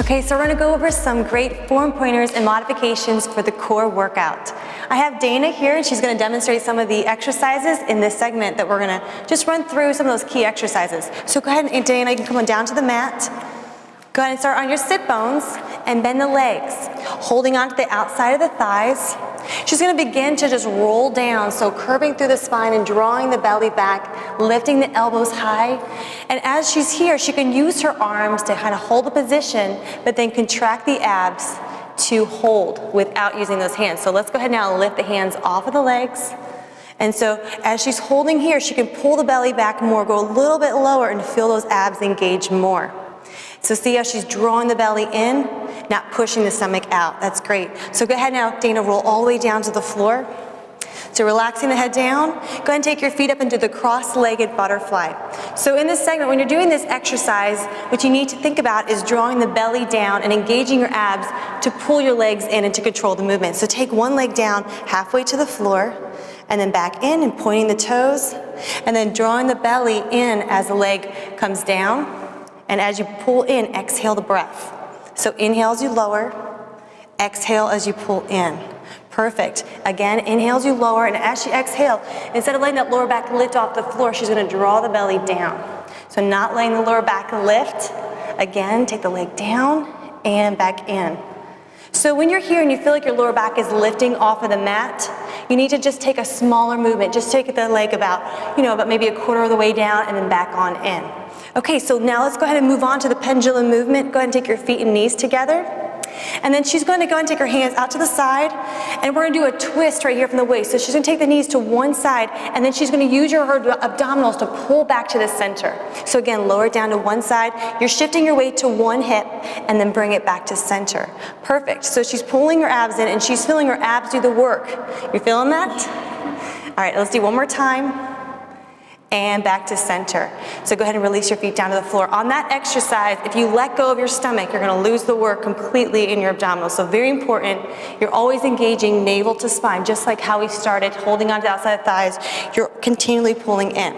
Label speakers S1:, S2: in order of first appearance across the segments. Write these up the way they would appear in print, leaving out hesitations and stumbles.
S1: Okay, so we're gonna go over some great form pointers and modifications for the core workout. I have Dana here, and she's gonna demonstrate some of the exercises in this segment that we're gonna just run through some of those key exercises. So go ahead, and Dana, you can come on down to the mat. Go ahead and start on your sit bones and bend the legs, holding on to the outside of the thighs. She's gonna begin to just roll down, so curving through the spine and drawing the belly back, lifting the elbows high. And as she's here, she can use her arms to kind of hold the position, but then contract the abs to hold without using those hands. So let's go ahead now and lift the hands off of the legs. And so as she's holding here, she can pull the belly back more, go a little bit lower and feel those abs engage more. So see how she's drawing the belly in, not pushing the stomach out. That's great. So go ahead now, Dana, roll all the way down to the floor. So relaxing the head down, go ahead and take your feet up into the cross-legged butterfly. So in this segment, when you're doing this exercise, what you need to think about is drawing the belly down and engaging your abs to pull your legs in and to control the movement. So take one leg down halfway to the floor, and then back in and pointing the toes, and then drawing the belly in as the leg comes down. And as you pull in, exhale the breath. So inhale as you lower, exhale as you pull in. Perfect. Again, inhale as you lower, and as she exhale, instead of letting that lower back lift off the floor, she's gonna draw the belly down. So not letting the lower back lift. Again, take the leg down and back in. So when you're here and you feel like your lower back is lifting off of the mat, you need to just take a smaller movement. Just take the leg about maybe a quarter of the way down and then back on in. Okay, so now let's go ahead and move on to the pendulum movement. Go ahead and take your feet and knees together. And then she's going to go and take her hands out to the side, and we're going to do a twist right here from the waist. So she's going to take the knees to one side, and then she's going to use her abdominals to pull back to the center. So again, lower it down to one side. You're shifting your weight to one hip, and then bring it back to center. Perfect. So she's pulling her abs in, and she's feeling her abs do the work. You feeling that? All right, let's do one more time. And back to center. So go ahead and release your feet down to the floor. On that exercise, if you let go of your stomach, you're gonna lose the work completely in your abdominals. So very important, you're always engaging navel to spine, just like how we started, holding onto the outside of the thighs. You're continually pulling in.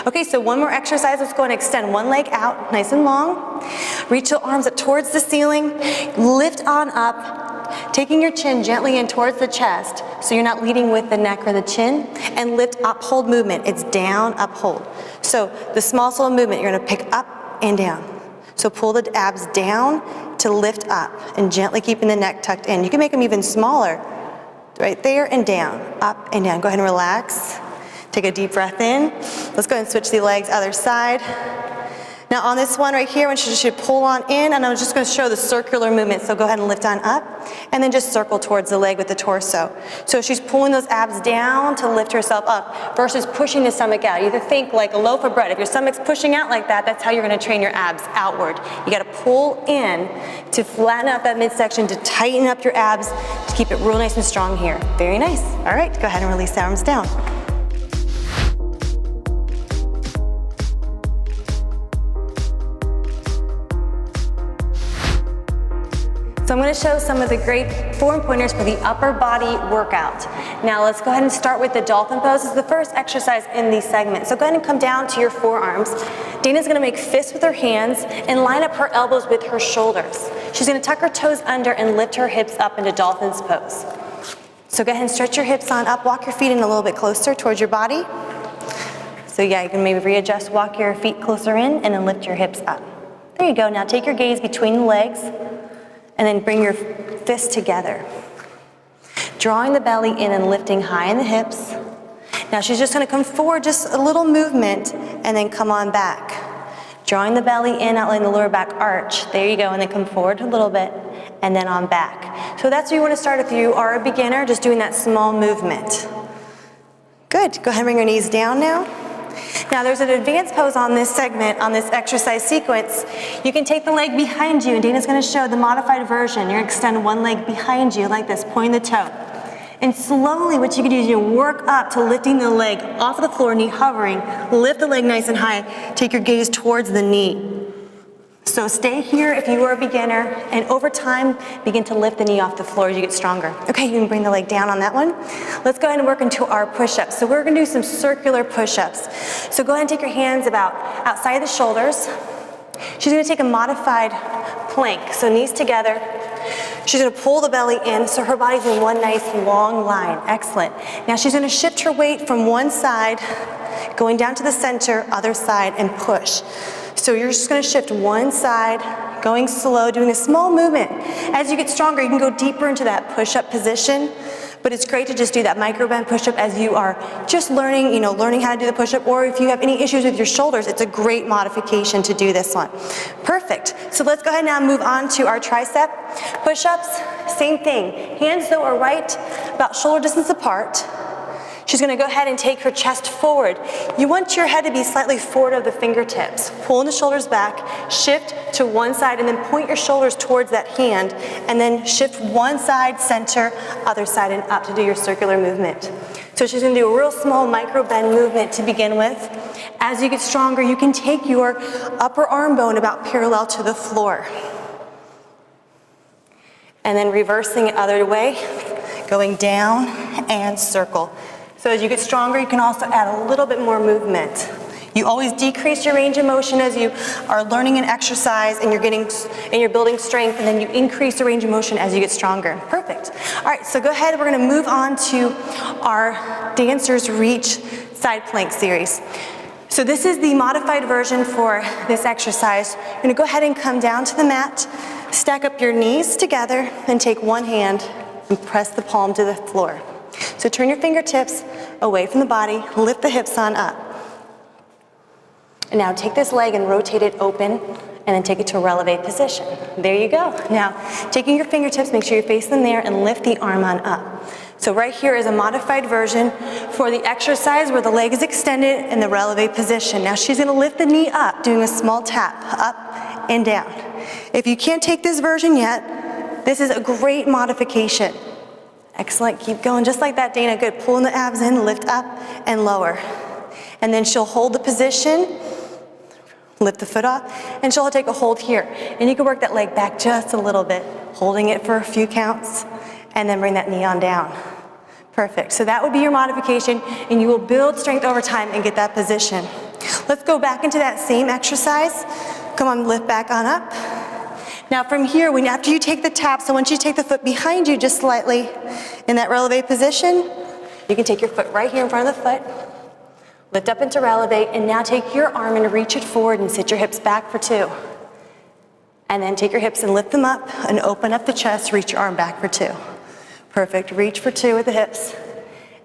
S1: Okay, so one more exercise. Let's go and extend one leg out, nice and long. Reach the arms up towards the ceiling. Lift on up. Taking your chin gently in towards the chest, so you're not leading with the neck or the chin, and lift up, hold movement. It's down, up, hold. So the small slow movement, you're gonna pick up and down. So pull the abs down to lift up, and gently keeping the neck tucked in. You can make them even smaller, right there and down, up and down. Go ahead and relax. Take a deep breath in. Let's go ahead and switch the legs other side. Now on this one right here, when she should pull on in, and I'm just going to show the circular movement. So go ahead and lift on up, and then just circle towards the leg with the torso. So she's pulling those abs down to lift herself up versus pushing the stomach out. You either think like a loaf of bread. If your stomach's pushing out like that, that's how you're going to train your abs outward. You got to pull in to flatten out that midsection, to tighten up your abs, to keep it real nice and strong here. Very nice. All right, go ahead and release the arms down. So I'm going to show some of the great form pointers for the upper body workout. Now let's go ahead and start with the dolphin pose. This is the first exercise in the segment. So go ahead and come down to your forearms. Dana's going to make fists with her hands and line up her elbows with her shoulders. She's going to tuck her toes under and lift her hips up into dolphin's pose. So go ahead and stretch your hips on up. Walk your feet in a little bit closer towards your body. So yeah, you can maybe readjust, walk your feet closer in, and then lift your hips up. There you go. Now take your gaze between the legs, and then bring your fists together. Drawing the belly in and lifting high in the hips. Now she's just gonna come forward, just a little movement, and then come on back. Drawing the belly in, not letting the lower back arch. There you go, and then come forward a little bit, and then on back. So that's where you wanna start if you are a beginner, just doing that small movement. Good, go ahead and bring your knees down now. Now there's an advanced pose on this segment, on this exercise sequence. You can take the leg behind you, and Dana's going to show the modified version. You're going to extend one leg behind you like this, pointing the toe. And slowly what you can do is you work up to lifting the leg off of the floor, knee hovering. Lift the leg nice and high. Take your gaze towards the knee. So stay here if you are a beginner, and over time, begin to lift the knee off the floor as you get stronger. Okay, you can bring the leg down on that one. Let's go ahead and work into our push-ups. So we're gonna do some circular push-ups. So go ahead and take your hands about outside of the shoulders. She's gonna take a modified plank. So knees together. She's gonna pull the belly in so her body's in one nice long line. Excellent. Now she's gonna shift her weight from one side, going down to the center, other side, and push. So you're just gonna shift one side, going slow, doing a small movement. As you get stronger, you can go deeper into that push-up position, but it's great to just do that micro bend push-up as you are just learning, learning how to do the push-up, or if you have any issues with your shoulders, it's a great modification to do this one. Perfect. So let's go ahead now and move on to our tricep push-ups. Same thing. Hands though are right about shoulder distance apart. She's gonna go ahead and take her chest forward. You want your head to be slightly forward of the fingertips. Pulling the shoulders back, shift to one side, and then point your shoulders towards that hand, and then shift one side, center, other side, and up to do your circular movement. So she's gonna do a real small micro bend movement to begin with. As you get stronger, you can take your upper arm bone about parallel to the floor. And then reversing it other way, going down and circle. So as you get stronger, you can also add a little bit more movement. You always decrease your range of motion as you are learning an exercise and you're building strength, and then you increase the range of motion as you get stronger. Perfect. All right, so go ahead, we're gonna move on to our Dancers Reach Side Plank series. So this is the modified version for this exercise. You're gonna go ahead and come down to the mat, stack up your knees together, and take one hand and press the palm to the floor. So turn your fingertips away from the body, lift the hips on up. And now take this leg and rotate it open, and then take it to a releve position. There you go. Now, taking your fingertips, make sure you face them there, and lift the arm on up. So right here is a modified version for the exercise where the leg is extended in the releve position. Now she's gonna lift the knee up, doing a small tap, up and down. If you can't take this version yet, this is a great modification. Excellent, keep going, just like that, Dana, good. Pulling the abs in, lift up and lower. And then she'll hold the position, lift the foot off, and she'll take a hold here. And you can work that leg back just a little bit, holding it for a few counts, and then bring that knee on down. Perfect, so that would be your modification, and you will build strength over time and get that position. Let's go back into that same exercise. Come on, lift back on up. Now from here, after you take the tap, so once you take the foot behind you just slightly in that releve position, you can take your foot right here in front of the foot, lift up into releve, and now take your arm and reach it forward and sit your hips back for 2. And then take your hips and lift them up and open up the chest, reach your arm back for 2. Perfect, reach for 2 with the hips,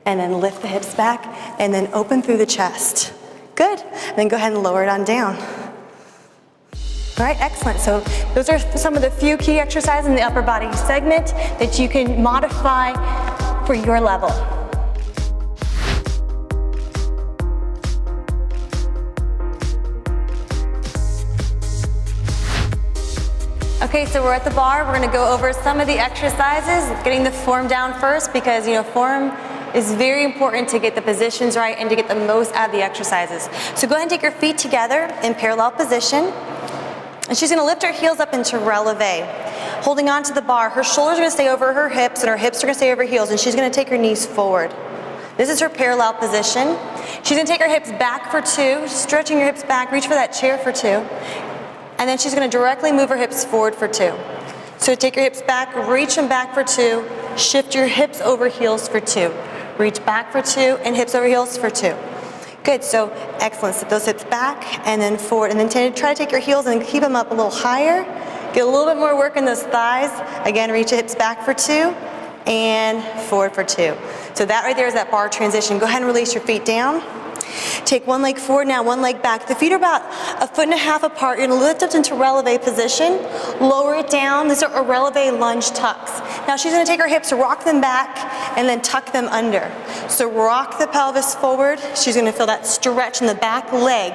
S1: and then lift the hips back, and then open through the chest. Good, and then go ahead and lower it on down. All right, excellent. So those are some of the few key exercises in the upper body segment that you can modify for your level. Okay, so we're at the bar. We're gonna go over some of the exercises, getting the form down first because, form is very important to get the positions right and to get the most out of the exercises. So go ahead and take your feet together in parallel position. And she's gonna lift her heels up into releve. Holding on to the bar, her shoulders are gonna stay over her hips and her hips are gonna stay over her heels, and she's gonna take her knees forward. This is her parallel position. She's gonna take her hips back for 2, stretching your hips back, reach for that chair for 2. And then she's gonna directly move her hips forward for 2. So take your hips back, reach them back for 2, shift your hips over heels for 2. Reach back for 2 and hips over heels for 2. Good, so excellent. Sit those hips back and then forward. And then try to take your heels and keep them up a little higher. Get a little bit more work in those thighs. Again, reach the hips back for 2 and forward for 2. So that right there is that bar transition. Go ahead and release your feet down. Take one leg forward now, one leg back. The feet are about 1.5 feet apart. You're gonna lift up into releve position, lower it down. These are releve lunge tucks. Now she's gonna take her hips, rock them back, and then tuck them under. So rock the pelvis forward. She's gonna feel that stretch in the back leg.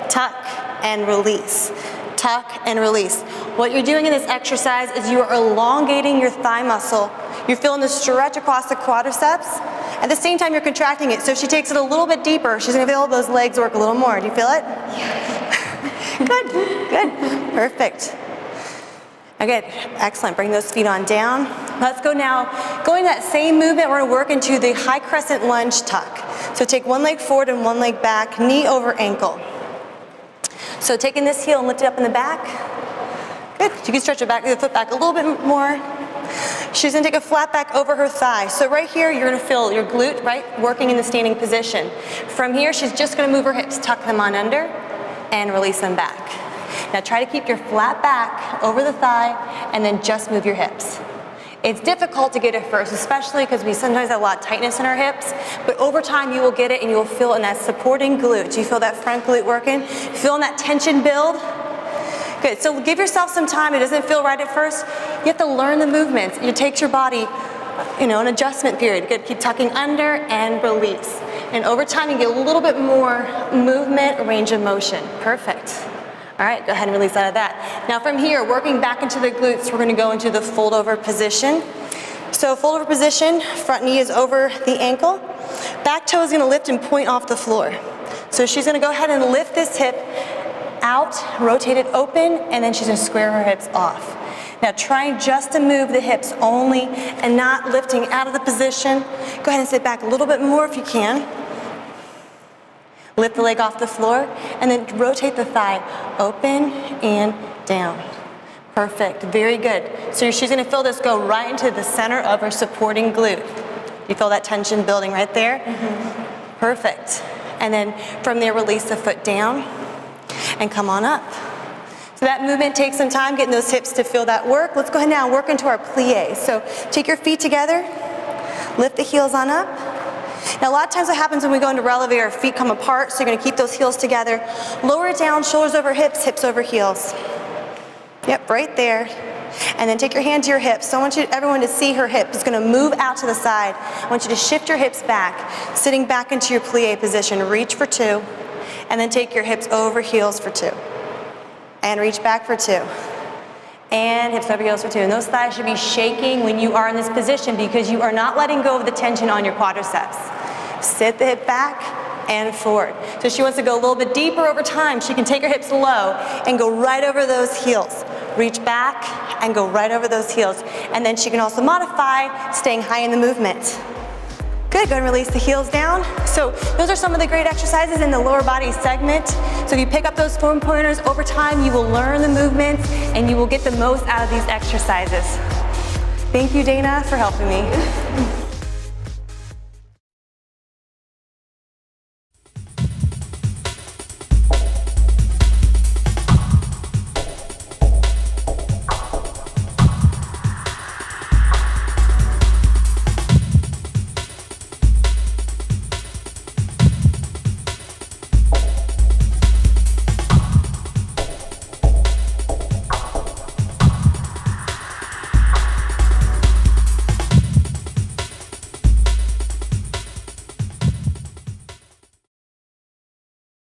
S1: Tuck and release. Tuck and release. What you're doing in this exercise is you are elongating your thigh muscle. You're feeling the stretch across the quadriceps. At the same time, you're contracting it. So if she takes it a little bit deeper, she's gonna feel those legs work a little more. Do you feel it? Yeah. Good, good, perfect. Okay, excellent. Bring those feet on down. Let's go now. Going that same movement, we're gonna work into the high crescent lunge tuck. So take one leg forward and one leg back, knee over ankle. So taking this heel and lift it up in the back. Good. Good. You can stretch the foot back a little bit more. She's gonna take a flat back over her thigh. So right here, you're gonna feel your glute, right, working in the standing position. From here, she's just gonna move her hips, tuck them on under, and release them back. Now try to keep your flat back over the thigh, and then just move your hips. It's difficult to get it first, especially because we sometimes have a lot of tightness in our hips, but over time you will get it and you will feel it in that supporting glute. Do you feel that front glute working? Feeling that tension build? Good, so give yourself some time. It doesn't feel right at first. You have to learn the movements. It takes your body, an adjustment period. Good, keep tucking under and release. And over time you get a little bit more movement, range of motion. Perfect. All right, go ahead and release out of that. Now from here, working back into the glutes, we're gonna go into the fold over position. So fold over position, front knee is over the ankle. Back toe is gonna lift and point off the floor. So she's gonna go ahead and lift this hip out, rotate it open, and then she's gonna square her hips off. Now try just to move the hips only and not lifting out of the position. Go ahead and sit back a little bit more if you can. Lift the leg off the floor, and then rotate the thigh open and down. Perfect, very good. So she's gonna feel this go right into the center of her supporting glute. You feel that tension building right there? Mm-hmm. Perfect. And then from there, release the foot down and come on up. So that movement takes some time, getting those hips to feel that work. Let's go ahead now and work into our plie. So take your feet together, lift the heels on up. Now a lot of times what happens when we go into releve, our feet come apart, so you're gonna keep those heels together. Lower it down, shoulders over hips, hips over heels. Yep, right there. And then take your hand to your hips. So I want everyone to see her hip is gonna move out to the side. I want you to shift your hips back, sitting back into your plie position. Reach for 2, and then take your hips over heels for 2. And reach back for 2. And hips over heels for 2. And those thighs should be shaking when you are in this position because you are not letting go of the tension on your quadriceps. Sit the hip back and forward. So she wants to go a little bit deeper over time. She can take her hips low and go right over those heels. Reach back and go right over those heels. And then she can also modify staying high in the movement. Good, go ahead and release the heels down. So those are some of the great exercises in the lower body segment. So if you pick up those form pointers over time, you will learn the movements and you will get the most out of these exercises. Thank you, Dana, for helping me.